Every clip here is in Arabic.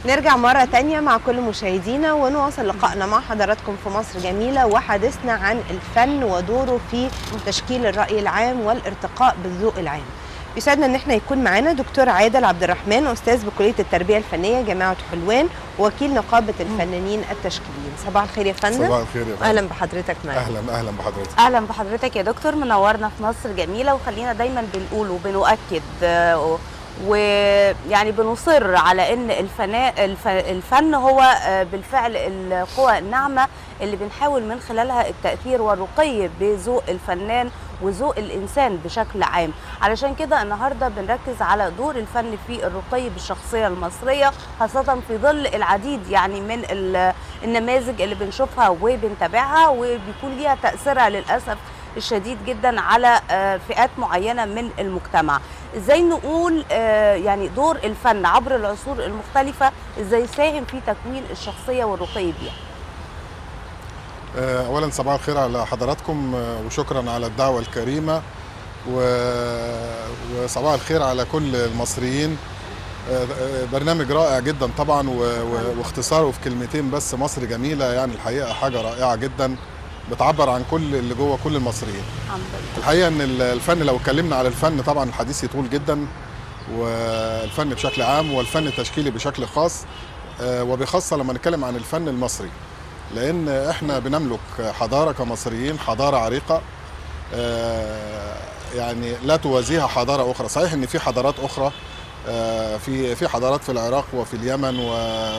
نرجع مرة تانية مع كل مشاهدينا ونواصل لقائنا مع حضراتكم في مصر جميلة وحديثنا عن الفن ودوره في تشكيل الرأي العام والارتقاء بالذوق العام. يسعدنا ان احنا يكون معانا دكتور عادل عبد الرحمن، استاذ بكلية التربية الفنية جامعة حلوان، وكيل نقابة الفنانين التشكيليين. صباح الخير يا فندم. صباح الخير يا فندم. اهلا بحضرتك معانا. اهلا بحضرتك. اهلا بحضرتك يا دكتور، منورنا في مصر جميله. وخلينا دايما بنقول وبنؤكد ويعني بنصر على ان الفن هو بالفعل القوى الناعمه اللي بنحاول من خلالها التاثير والرقي بذوق الفنان وذوق الانسان بشكل عام. علشان كده النهارده بنركز على دور الفن في الرقي بالشخصيه المصريه، خاصه في ظل العديد يعني من النماذج اللي بنشوفها وبنتابعها وبيكون ليها تاثيرها للاسف الشديد جدا على فئات معينه من المجتمع. ازاي نقول يعني دور الفن عبر العصور المختلفه ازاي يساهم في تكوين الشخصيه والرقي بيها؟ اولا صباح الخير على حضراتكم وشكرا على الدعوه الكريمه وصباح الخير على كل المصريين. برنامج رائع جدا طبعا واختصاره في كلمتين بس، مصر جميله، يعني الحقيقه حاجه رائعه جدا بتعبر عن كل اللي جوه كل المصريين. الحقيقه ان الفن لو اتكلمنا على الفن طبعا الحديث يطول جدا، والفن بشكل عام والفن التشكيلي بشكل خاص، وبخاصه لما نتكلم عن الفن المصري، لان احنا بنملك حضاره كمصريين، حضاره عريقه يعني لا توازيها حضاره اخرى. صحيح ان في حضارات اخرى، في حضارات في العراق وفي اليمن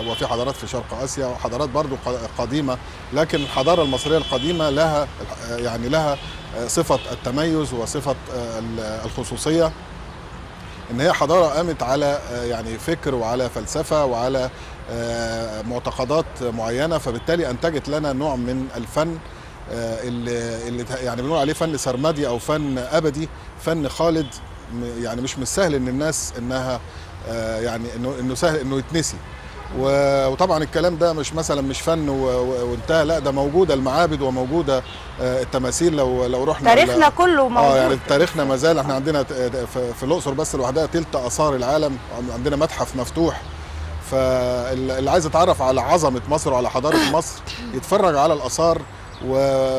وفي حضارات في شرق اسيا وحضارات برضو قديمه، لكن الحضاره المصريه القديمه لها صفه التميز وصفه الخصوصيه، ان هي حضاره قامت على يعني فكر وعلى فلسفه وعلى معتقدات معينه، فبالتالي انتجت لنا نوع من الفن اللي يعني بنقول عليه فن سرمدي او فن ابدي، فن خالد، يعني مش سهل ان الناس انها يعني انه سهل انه يتنسي. وطبعا الكلام ده مش فن وانتهى، لا ده موجوده المعابد وموجوده التماثيل. لو رحنا تاريخنا كله موجود. يعني تاريخنا ما زال. احنا عندنا في الاقصر بس لوحدها تلت اثار العالم، عندنا متحف مفتوح. فاللي عايز يتعرف على عظمه مصر وعلى حضاره مصر يتفرج على الاثار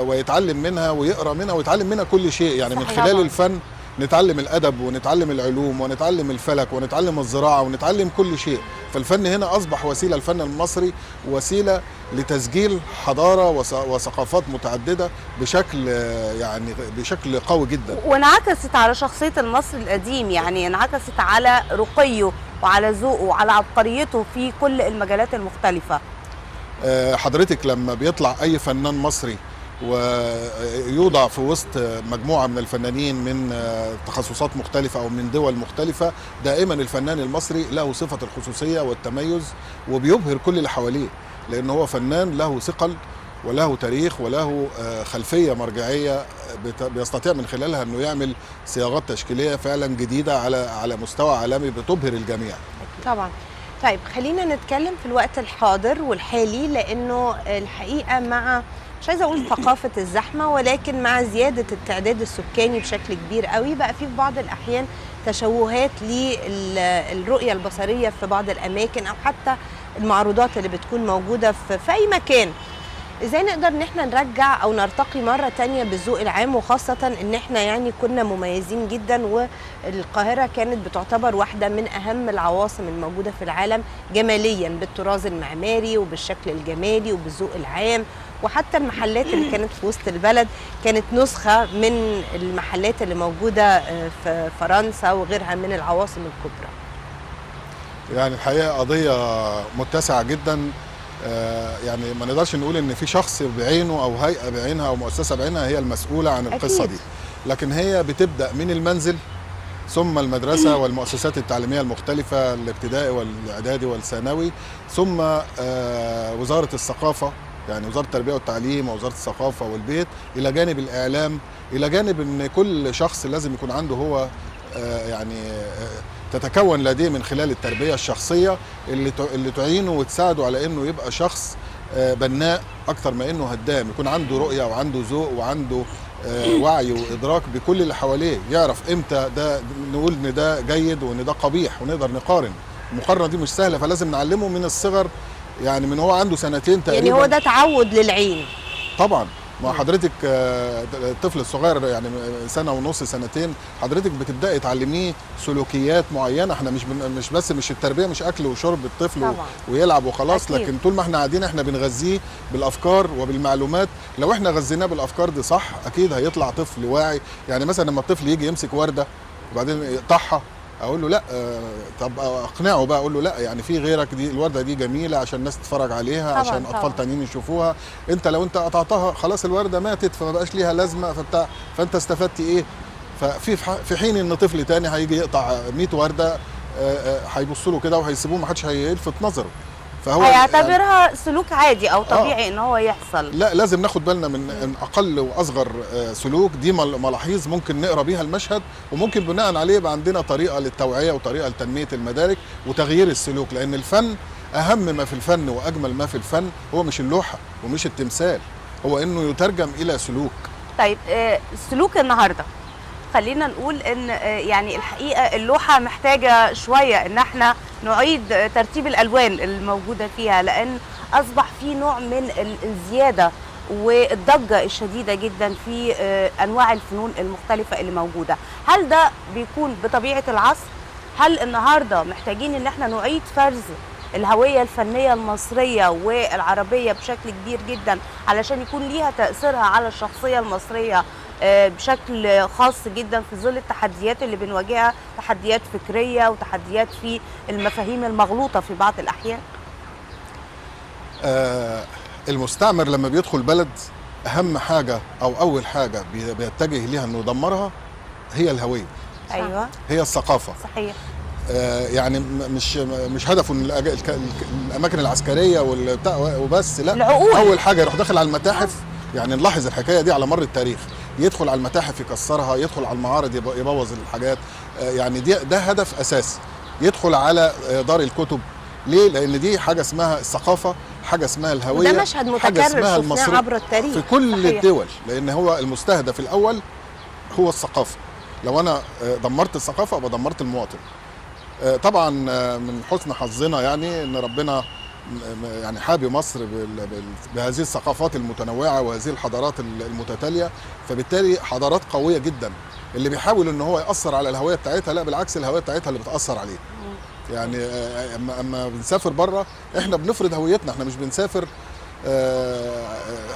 ويتعلم منها ويقرا منها ويتعلم منها كل شيء، يعني من خلال الفن نتعلم الادب ونتعلم العلوم ونتعلم الفلك ونتعلم الزراعه ونتعلم كل شيء. فالفن هنا اصبح وسيله، الفن المصري وسيله لتسجيل حضاره وثقافات متعدده بشكل قوي جدا، وانعكست على شخصيه المصري القديم، يعني انعكست على رقيه وعلى ذوقه وعلى عبقريته في كل المجالات المختلفه. حضرتك لما بيطلع اي فنان مصري ويوضع في وسط مجموعة من الفنانين من تخصصات مختلفة أو من دول مختلفة، دائما الفنان المصري له صفة الخصوصية والتميز وبيبهر كل اللي حواليه، لأنه هو فنان له ثقل وله تاريخ وله خلفية مرجعية بيستطيع من خلالها أنه يعمل صياغات تشكيلية فعلا جديدة على مستوى عالمي بتبهر الجميع. طبعا. طيب خلينا نتكلم في الوقت الحاضر والحالي، لأنه الحقيقة مع مش عايزه اقول ثقافه الزحمه، ولكن مع زياده التعداد السكاني بشكل كبير قوي بقى في بعض الاحيان تشوهات للرؤيه البصريه في بعض الاماكن او حتى المعروضات اللي بتكون موجوده في اي مكان. ازاي نقدر ان احنا نرجع او نرتقي مره تانية بالذوق العام، وخاصه ان احنا يعني كنا مميزين جدا، والقاهره كانت بتعتبر واحده من اهم العواصم الموجوده في العالم جماليا بالطراز المعماري وبالشكل الجمالي وبالذوق العام، وحتى المحلات اللي كانت في وسط البلد كانت نسخه من المحلات اللي موجوده في فرنسا وغيرها من العواصم الكبرى. يعني الحقيقه قضيه متسعه جدا، يعني ما نقدرش نقول ان في شخص بعينه او هيئه بعينها او مؤسسه بعينها هي المسؤوله عن القصه دي، لكن هي بتبدا من المنزل ثم المدرسه والمؤسسات التعليميه المختلفه، الابتدائي والاعدادي والثانوي، ثم وزاره الثقافه، يعني وزاره التربيه والتعليم ووزاره الثقافه والبيت، الى جانب الاعلام، الى جانب ان كل شخص لازم يكون عنده هو يعني تتكون لديه من خلال التربيه الشخصيه اللي تعينه وتساعده على انه يبقى شخص بناء اكتر ما انه هدام، يكون عنده رؤيه وعنده ذوق وعنده وعي وادراك بكل اللي حواليه، يعرف امتى ده نقول ان ده جيد وان ده قبيح ونقدر نقارن. المقارنه دي مش سهله، فلازم نعلمه من الصغر، يعني من هو عنده سنتين تقريبا. يعني هو ده تعود للعين طبعا. ما حضرتك الطفل الصغير يعني سنه ونص سنتين، حضرتك بتبداي تعلميه سلوكيات معينه. احنا مش التربيه مش اكل وشرب الطفل طبعا. ويلعب وخلاص. أكيد. لكن طول ما احنا قاعدين احنا بنغذيه بالافكار وبالمعلومات. لو احنا غذيناه بالافكار دي صح اكيد هيطلع طفل واعي. يعني مثلا لما الطفل يجي يمسك ورده وبعدين يقطعها، اقول له لا، طب اقنعه بقى، اقول له لا، يعني في غيرك، دي الورده دي جميله عشان الناس تتفرج عليها، طبعاً عشان طبعاً. اطفال تانيين يشوفوها. انت لو انت قطعتها خلاص الورده ماتت، فما بقاش ليها لازمه، فانت استفدت ايه؟ في حين ان طفل تاني هيجي يقطع 100 ورده، هيبصوا له كده وهيسيبوه، ما حدش هيلفت نظره. فهو هيعتبرها سلوك عادي او طبيعي ان هو يحصل. لا، لازم ناخد بالنا من اقل واصغر سلوك. دي ملاحظ ممكن نقرا بيها المشهد، وممكن بناء عليه يبقى عندنا طريقه للتوعيه وطريقه لتنميه المدارك وتغيير السلوك. لان الفن اهم ما في الفن واجمل ما في الفن هو مش اللوحه ومش التمثال، هو انه يترجم الى سلوك. طيب سلوك النهارده، خلينا نقول ان يعني الحقيقه اللوحه محتاجه شويه ان احنا نعيد ترتيب الالوان الموجوده فيها، لان اصبح في نوع من الزياده والضجه الشديده جدا في انواع الفنون المختلفه اللي موجوده. هل ده بيكون بطبيعه العصر؟ هل النهارده محتاجين ان احنا نعيد فرز الهويه الفنيه المصريه والعربيه بشكل كبير جدا علشان يكون ليها تاثيرها على الشخصيه المصريه بشكل خاص جدا في ظل التحديات اللي بنواجهها، تحديات فكريه وتحديات في المفاهيم المغلوطه في بعض الاحيان؟ المستعمر لما بيدخل بلد اهم حاجه او اول حاجه بيتجه ليها انه يدمرها هي الهويه. ايوه، هي الثقافه. صحيح. يعني مش هدفه ان الاماكن العسكريه وبس، لا، العقول. اول حاجه يروح داخل على المتاحف. يعني نلاحظ الحكايه دي على مر التاريخ، يدخل على المتاحف يكسرها، يدخل على المعارض يبوظ الحاجات. يعني ده هدف اساسي. يدخل على دار الكتب. ليه؟ لان دي حاجه اسمها الثقافه، حاجه اسمها الهويه، وده مشهد متكرر شفناه عبر التاريخ في كل صحيح. الدول. لان هو المستهدف الاول هو الثقافه. لو انا دمرت الثقافه ابقى دمرت المواطن. طبعا من حسن حظنا يعني ان ربنا يعني حابي مصر بهذه الثقافات المتنوعه وهذه الحضارات المتتاليه، فبالتالي حضارات قويه جدا. اللي بيحاول ان هو ياثر على الهويه بتاعتها، لا بالعكس، الهويه بتاعتها اللي بتاثر عليه. يعني اما بنسافر بره احنا بنفرض هويتنا، احنا مش بنسافر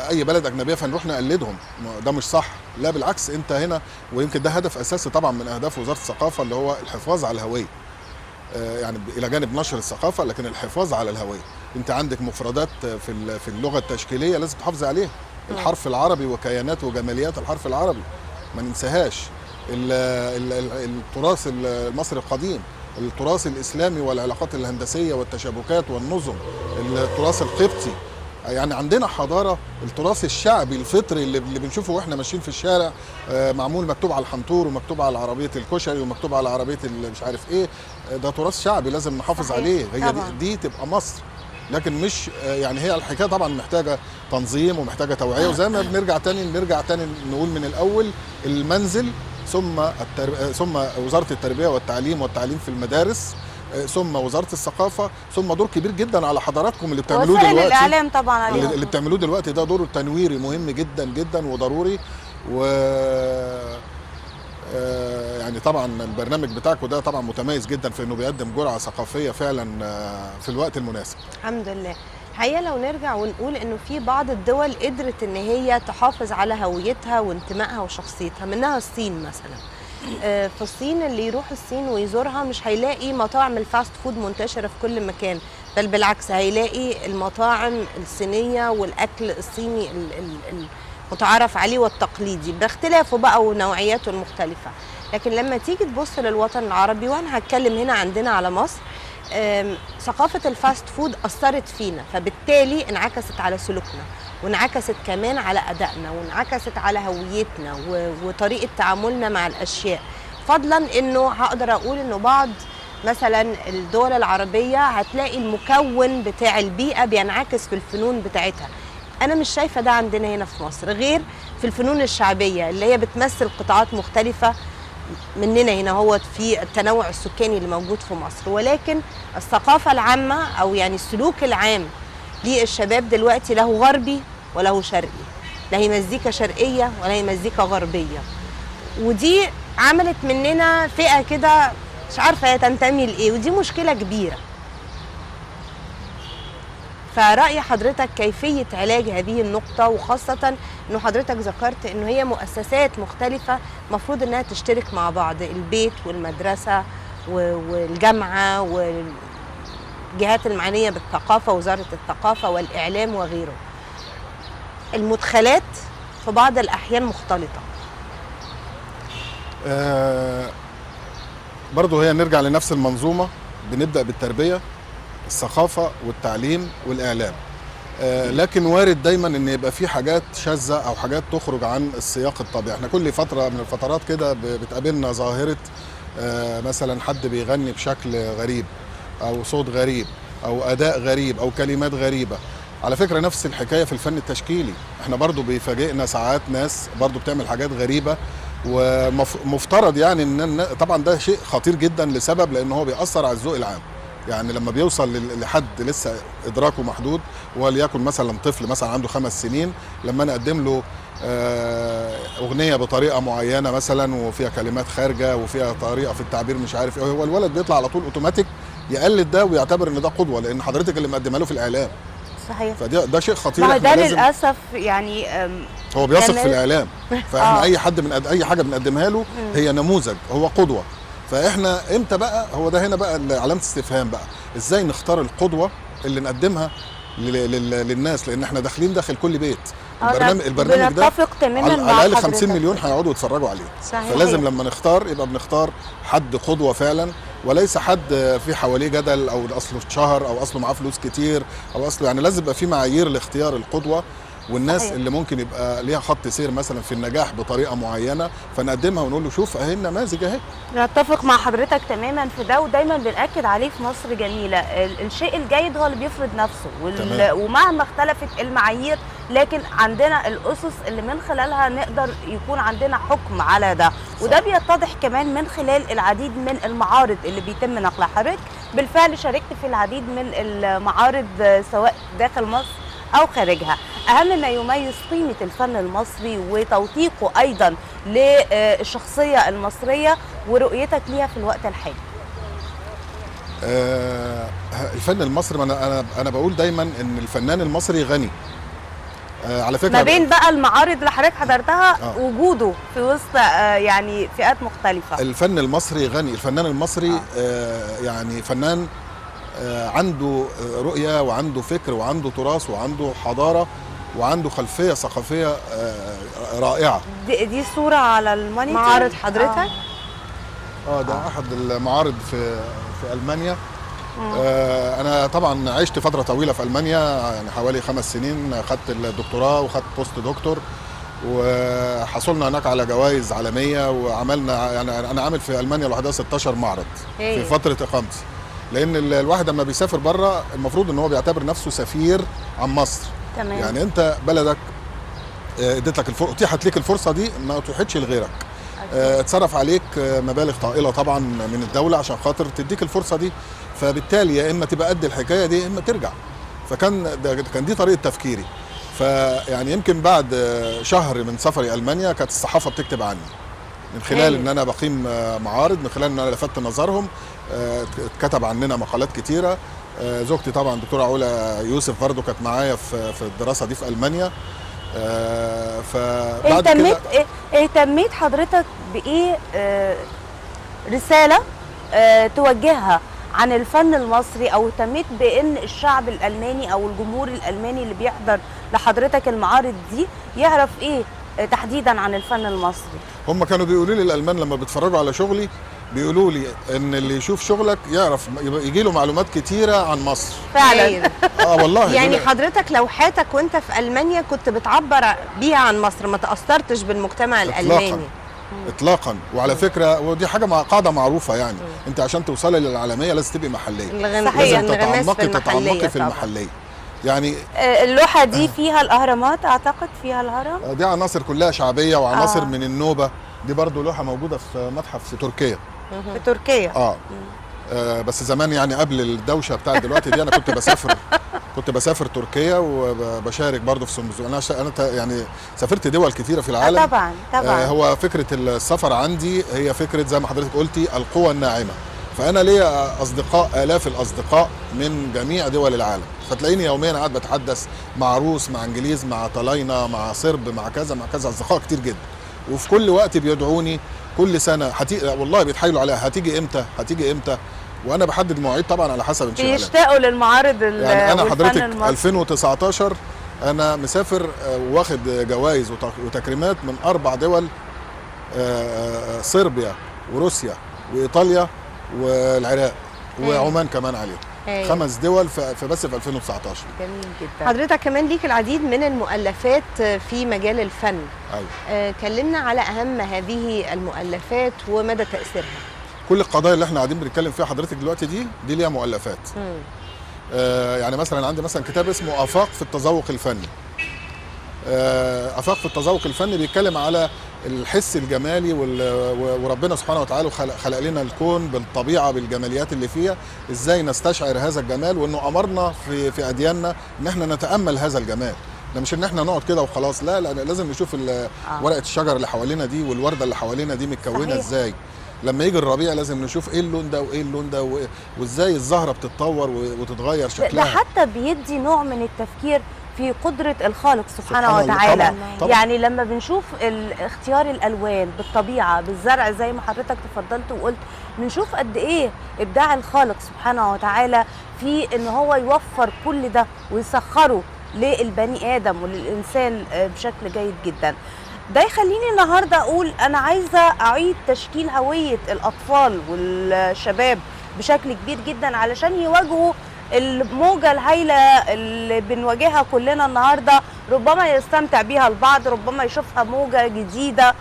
اي بلد اجنبيه فنروح نقلدهم، ده مش صح. لا بالعكس، انت هنا، ويمكن ده هدف اساسي طبعا من اهداف وزاره الثقافه اللي هو الحفاظ على الهويه. يعني الى جانب نشر الثقافه لكن الحفاظ على الهويه. انت عندك مفردات في اللغه التشكيليه لازم تحافظ عليها. الحرف العربي وكيانات وجماليات الحرف العربي ما ننساهاش. التراث المصري القديم، التراث الاسلامي والعلاقات الهندسيه والتشابكات والنظم، التراث القبطي. يعني عندنا حضاره، التراث الشعبي الفطري اللي بنشوفه واحنا ماشيين في الشارع، معمول مكتوب على الحنطور ومكتوب على عربيه الكشري ومكتوب على عربيه مش عارف ايه. ده تراث شعبي لازم نحافظ عليه. هي دي تبقى مصر. لكن مش يعني هي الحكايه طبعا محتاجه تنظيم ومحتاجه توعيه. وزي ما نرجع تاني نقول من الاول، المنزل ثم وزاره التربيه والتعليم في المدارس، ثم وزاره الثقافه، ثم دور كبير جدا على حضراتكم اللي بتعملوه دلوقتي. وسائل الاعلام طبعا عليهم. اللي بتعملوه دلوقتي ده دور تنويري مهم جدا جدا وضروري. و يعني طبعا البرنامج بتاعكم ده طبعا متميز جدا في انه بيقدم جرعه ثقافيه فعلا في الوقت المناسب. الحمد لله. الحقيقه لو نرجع ونقول انه في بعض الدول قدرت ان هي تحافظ على هويتها وانتمائها وشخصيتها، منها الصين مثلا. في الصين اللي يروح الصين ويزورها مش هيلاقي مطاعم الفاست فود منتشره في كل مكان، بل بالعكس هيلاقي المطاعم الصينيه والاكل الصيني المتعارف عليه والتقليدي باختلافه بقى ونوعياته المختلفه. لكن لما تيجي تبص للوطن العربي، وانا هتكلم هنا عندنا على مصر، ثقافه الفاست فود اثرت فينا، فبالتالي انعكست على سلوكنا، وانعكست كمان على ادائنا، وانعكست على هويتنا وطريقه تعاملنا مع الاشياء. فضلا انه هقدر اقول انه بعض مثلا الدول العربيه هتلاقي المكون بتاع البيئه بينعكس في الفنون بتاعتها. انا مش شايفه ده عندنا هنا في مصر، غير في الفنون الشعبيه اللي هي بتمثل قطاعات مختلفه مننا هنا هو في التنوع السكاني اللي موجود في مصر، ولكن الثقافة العامة أو يعني السلوك العام للشباب دلوقتي له غربي وله شرقي، لا هي مزيكا شرقية ولا هي مزيكا غربية، ودي عملت مننا فئة كده مش عارفة هي تنتمي لإيه، ودي مشكلة كبيرة. فرأي حضرتك كيفية علاج هذه النقطة، وخاصة انه حضرتك ذكرت انه هي مؤسسات مختلفة مفروض انها تشترك مع بعض، البيت والمدرسة والجامعة والجهات المعنية بالثقافة، وزارة الثقافة والإعلام وغيره. المدخلات في بعض الأحيان مختلطة. برضه هي نرجع لنفس المنظومة، بنبدأ بالتربية، الثقافة والتعليم والإعلام. لكن وارد دايما ان يبقى في حاجات شاذة او حاجات تخرج عن السياق الطبيعي. احنا كل فترة من الفترات كده بتقابلنا ظاهرة مثلا حد بيغني بشكل غريب او صوت غريب او اداء غريب او كلمات غريبة. على فكرة نفس الحكاية في الفن التشكيلي، احنا برضو بيفاجئنا ساعات ناس برضو بتعمل حاجات غريبة، ومفترض يعني ان طبعا ده شيء خطير جدا لسبب لان هو بيأثر على الذوق العام. يعني لما بيوصل لحد لسه ادراكه محدود، وليكن مثلا طفل مثلا عنده 5 سنين، لما انا اقدم له اغنيه بطريقه معينه مثلا وفيها كلمات خارجه وفيها طريقه في التعبير مش عارف ايه، هو الولد بيطلع على طول اوتوماتيك يقلد ده ويعتبر ان ده قدوه، لان حضرتك اللي مقدمه له في الاعلام. صحيح. فده شيء خطير. ما ده للاسف يعني هو بيثق في الاعلام، فاحنا اي حد من اي حاجه بنقدمها له هي نموذج، هو قدوه. فاحنا امتى بقى، هو ده هنا بقى علامه استفهام بقى، ازاي نختار القدوه اللي نقدمها للناس، لان احنا داخلين داخل كل بيت. البرنامج ده على الاقل 50 مليون هيقعدوا يتفرجوا عليه. صحيح. فلازم لما نختار يبقى بنختار حد قدوه فعلا، وليس حد في حواليه جدل او اصله اتشهر او اصله معاه فلوس كتير او اصله، يعني لازم يبقى في معايير لاختيار القدوه، والناس صحيح. اللي ممكن يبقى ليها خط سير مثلا في النجاح بطريقه معينه فنقدمها ونقول له شوف اهي النماذج اهي. نتفق مع حضرتك تماما في ده، ودايما بنأكد عليه في مصر جميله، الشيء الجيد هو اللي بيفرض نفسه ومهما اختلفت المعايير، لكن عندنا الاسس اللي من خلالها نقدر يكون عندنا حكم على ده. وده بيتضح كمان من خلال العديد من المعارض اللي بيتم نقلها. حضرتك بالفعل شاركت في العديد من المعارض سواء داخل مصر أو خارجها. أهم ما يميز قيمة الفن المصري وتوثيقه أيضا للشخصية المصرية ورؤيتك ليها في الوقت الحالي. الفن المصري، أنا بقول دايما إن الفنان المصري غني. على فكرة ما بين بقى المعارض اللي حضرتك حضرتها وجوده في وسط يعني فئات مختلفة. الفن المصري غني، الفنان المصري يعني فنان عنده رؤية وعنده فكر وعنده تراث وعنده حضارة وعنده خلفية ثقافية رائعة. دي صورة على المونيتور معارض حضرتك؟ ده أحد المعارض في ألمانيا. أنا طبعا عشت فترة طويلة في ألمانيا، يعني حوالي 5 سنين، خدت الدكتوراه وخدت بوست دكتور، وحصلنا هناك على جوائز عالمية، وعملنا يعني أنا عامل في ألمانيا لوحدها 16 معرض في فترة إقامتي، لان الواحد لما بيسافر بره المفروض ان هو بيعتبر نفسه سفير عن مصر. تمام. يعني انت بلدك اديت لك اتيحت لك الفرصه دي، ما اتيحتش لغيرك. اتصرف عليك مبالغ طائله طبعا من الدوله عشان خاطر تديك الفرصه دي، فبالتالي يا اما تبقى قد الحكايه دي يا اما ترجع. فكان دي طريقه تفكيري. فيعني يمكن بعد شهر من سفري المانيا كانت الصحافه بتكتب عني من خلال ان انا بقيم معارض، من خلال ان انا لفتت نظرهم، اتكتب عننا مقالات كتيره. زوجتي طبعا دكتوره علا يوسف برضو كانت معايا في الدراسه دي في المانيا. فبعد كده اهتميت حضرتك بايه رساله توجهها عن الفن المصري، او اهتميت بان الشعب الالماني او الجمهور الالماني اللي بيحضر لحضرتك المعارض دي يعرف ايه تحديدا عن الفن المصري؟ هم كانوا بيقولوا لي الالمان لما بيتفرجوا على شغلي، بيقولوا لي ان اللي يشوف شغلك يعرف يجي له معلومات كتيره عن مصر. فعلا. والله يعني حضرتك لوحاتك وانت في المانيا كنت بتعبر بيها عن مصر، ما تاثرتش بالمجتمع الالماني اطلاقا. وعلى فكره ودي حاجه قاعده معروفه، يعني انت عشان توصلي للعالميه لازم تبقي محليه، لازم تتعمقي في المحليه. يعني اللوحه دي فيها الاهرامات، اعتقد فيها الهرم، دي عناصر كلها شعبيه وعناصر من النوبه دي برضو لوحه موجوده في متحف في تركيا. في تركيا. بس زمان يعني قبل الدوشه بتاعت دلوقتي دي انا كنت بسافر تركيا وبشارك برضو في سمبوزيون. انا يعني سافرت دول كتيره في العالم. طبعا. هو فكره السفر عندي هي فكره زي ما حضرتك قلتي القوه الناعمه. فانا ليا اصدقاء، الاف الاصدقاء من جميع دول العالم، فتلاقيني يوميا قاعد بتحدث مع روس، مع انجليز، مع طلاينه، مع صرب، مع كذا مع كذا، اصدقاء كتير جدا. وفي كل وقت بيدعوني كل سنه والله بيتحايلوا عليها هتيجي امتى هتيجي امتى، وانا بحدد مواعيد طبعا على حسب انشغالاتي. بيشتاقوا للمعارض يعني انا حضرتك 2019 انا مسافر واخد جوائز وتكريمات من 4 دول، صربيا وروسيا وايطاليا والعراق وعمان كمان عليهم. 5 دول في بس في 2019. جميل جدا. حضرتك كمان ليك العديد من المؤلفات في مجال الفن. ايوه. كلمنا على اهم هذه المؤلفات ومدى تاثيرها. كل القضايا اللي احنا قاعدين بنتكلم فيها حضرتك دلوقتي دي ليها مؤلفات. يعني مثلا عندي مثلا كتاب اسمه آفاق في التذوق الفني. آفاق في التذوق الفني بيتكلم على الحس الجمالي وربنا سبحانه وتعالى خلق لنا الكون بالطبيعه بالجماليات اللي فيها، ازاي نستشعر هذا الجمال، وانه امرنا في ادياننا ان احنا نتامل هذا الجمال. ده مش ان احنا نقعد كده وخلاص، لا لازم نشوف ورقه الشجر اللي حوالينا دي والورده اللي حوالينا دي متكونه ازاي. لما يجي الربيع لازم نشوف ايه اللون ده وايه اللون ده وازاي الزهره بتتطور وتتغير شكلها. ده حتى بيدي نوع من التفكير في قدرة الخالق سبحانه وتعالى. طبعًا. يعني لما بنشوف اختيار الألوان بالطبيعة بالزرع زي ما حضرتك تفضلت وقلت، بنشوف قد إيه إبداع الخالق سبحانه وتعالى في إن هو يوفر كل ده ويسخره للبني آدم وللإنسان بشكل جيد جدا. ده يخليني النهاردة أقول أنا عايزة أعيد تشكيل هوية الأطفال والشباب بشكل كبير جدا علشان يواجهوا الموجة الهائلة اللي بنواجهها كلنا النهاردة. ربما يستمتع بيها البعض، ربما يشوفها موجة جديدة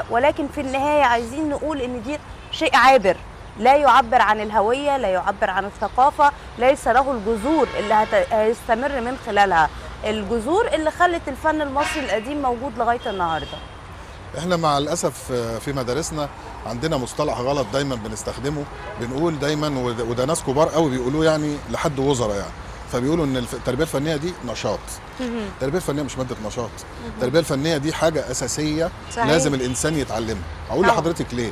ولكن في النهاية عايزين نقول إن دي شيء عابر، لا يعبر عن الهوية، لا يعبر عن الثقافة، ليس له الجذور اللي هيستمر من خلالها، الجذور اللي خلت الفن المصري القديم موجود لغاية النهاردة. احنا مع الأسف في مدارسنا عندنا مصطلح غلط دايما بنستخدمه، بنقول دايما وده ناس كبار قوي بيقولوه يعني لحد وزراء يعني، فبيقولوا ان التربية الفنية دي نشاط. التربية الفنية مش مادة نشاط، التربية الفنية دي حاجة أساسية. صحيح. لازم الإنسان يتعلمها. أقول لحضرتك ليه؟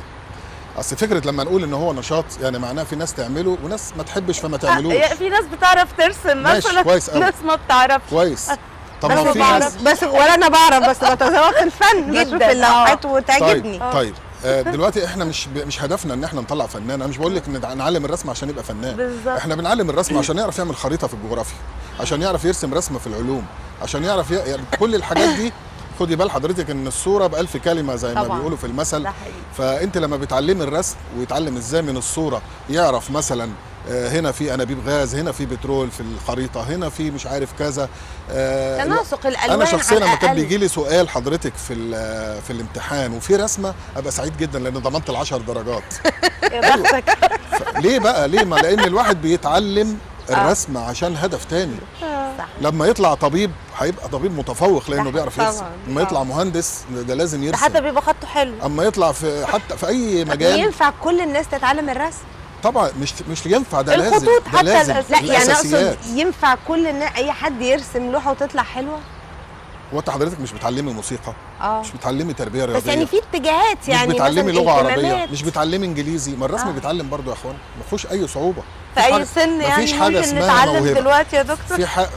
اصل فكره لما نقول ان هو نشاط يعني معناه في ناس تعمله وناس ما تحبش فما تعملوش. في ناس بتعرف ترسم مثلا، كويس قوي. ناس ما بتعرفش. كويس. طب ما في ناس بس ولا انا بعرف بس بتذوق الفن بشوف اللوحات وتعجبني. طيب دلوقتي احنا مش هدفنا ان احنا نطلع فنان. انا مش بقول لك نعلم الرسم عشان يبقى فنان. بالزبط. احنا بنعلم الرسم عشان يعرف يعمل خريطه في الجغرافيا، عشان يعرف يرسم رسمه في العلوم، عشان يعرف يعني كل الحاجات دي. خدي بال حضرتك ان الصوره ب1000 كلمه زي ما بيقولوا في المثل. فانت لما بتعلمي الرسم ويتعلم ازاي من الصوره يعرف مثلا هنا في انابيب غاز، هنا في بترول في الخريطه، هنا في مش عارف كذا. تناسق الالوان. انا شخصيا لما كان بيجي لي سؤال حضرتك في الامتحان وفي رسمه ابقى سعيد جدا لان ضمنت ال10 درجات. يا بختك. ليه بقى؟ ليه؟ ما لان الواحد بيتعلم الرسم عشان هدف تاني. صح. لما يطلع طبيب هيبقى طبيب متفوق لانه بيعرف يرسم. لما يطلع مهندس ده لازم يرسم. حتى بيبقى خطه حلو. اما يطلع حتى في اي مجال. ينفع كل الناس تتعلم الرسم؟ طبعا مش ينفع، ده لازم. الخطوط ده حتى لازم. لا يعني اقصد ينفع كل الناس اي حد يرسم لوحه وتطلع حلوه؟ هو انت حضرتك مش بتعلمي موسيقى؟ مش بتعلمي تربيه رياضيه؟ بس يعني في اتجاهات يعني مش بتعلمي لغه عربيه؟ مش بتعلمي انجليزي؟ ما الرسم بيتعلم برضه يا اخوان، ما فيهوش اي صعوبه. في اي سن يعني مفيش حاجه اسمها نتعلم دلوقتي يا دكتور؟ في حاجه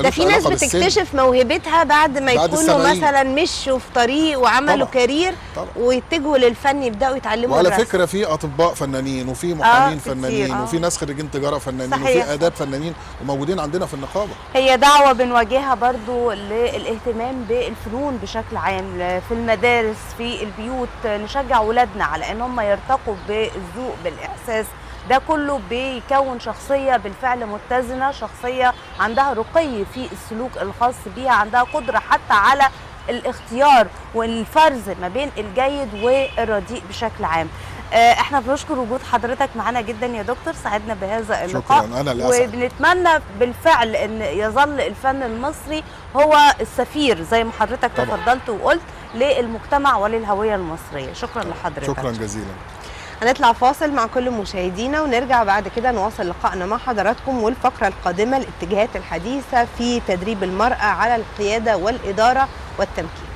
ده في ناس بتكتشف موهبتها بعد ما يكونوا مثلا مشوا في طريق وعملوا كارير ويتجهوا للفن يبداوا يتعلموا وعلى فكره في اطباء فنانين وفي محامين فنانين وفي ناس خريجين تجاره فنانين صحيح. وفي اداب فنانين وموجودين عندنا في النقابه. هي دعوه بنواجهها برضو للاهتمام بالفنون بشكل عام في المدارس في البيوت، نشجع ولادنا على ان هم يرتقوا بالذوق بالاحساس. ده كله بيكون شخصية بالفعل متزنة، شخصية عندها رقي في السلوك الخاص بيها، عندها قدرة حتى على الاختيار والفرز ما بين الجيد والرديء بشكل عام. احنا بنشكر وجود حضرتك معانا جدا يا دكتور، سعدنا بهذا اللقاء. شكرا، انا اللي اسعد. وبنتمنى بالفعل ان يظل الفن المصري هو السفير زي ما حضرتك طبعا. تفضلت وقلت للمجتمع وللهويه المصريه. شكرا لحضرتك. شكرا جزيلا. هنطلع فاصل مع كل مشاهدينا ونرجع بعد كده نواصل لقائنا مع حضراتكم، والفقرة القادمة الاتجاهات الحديثة في تدريب المرأة على القيادة والإدارة والتمكين.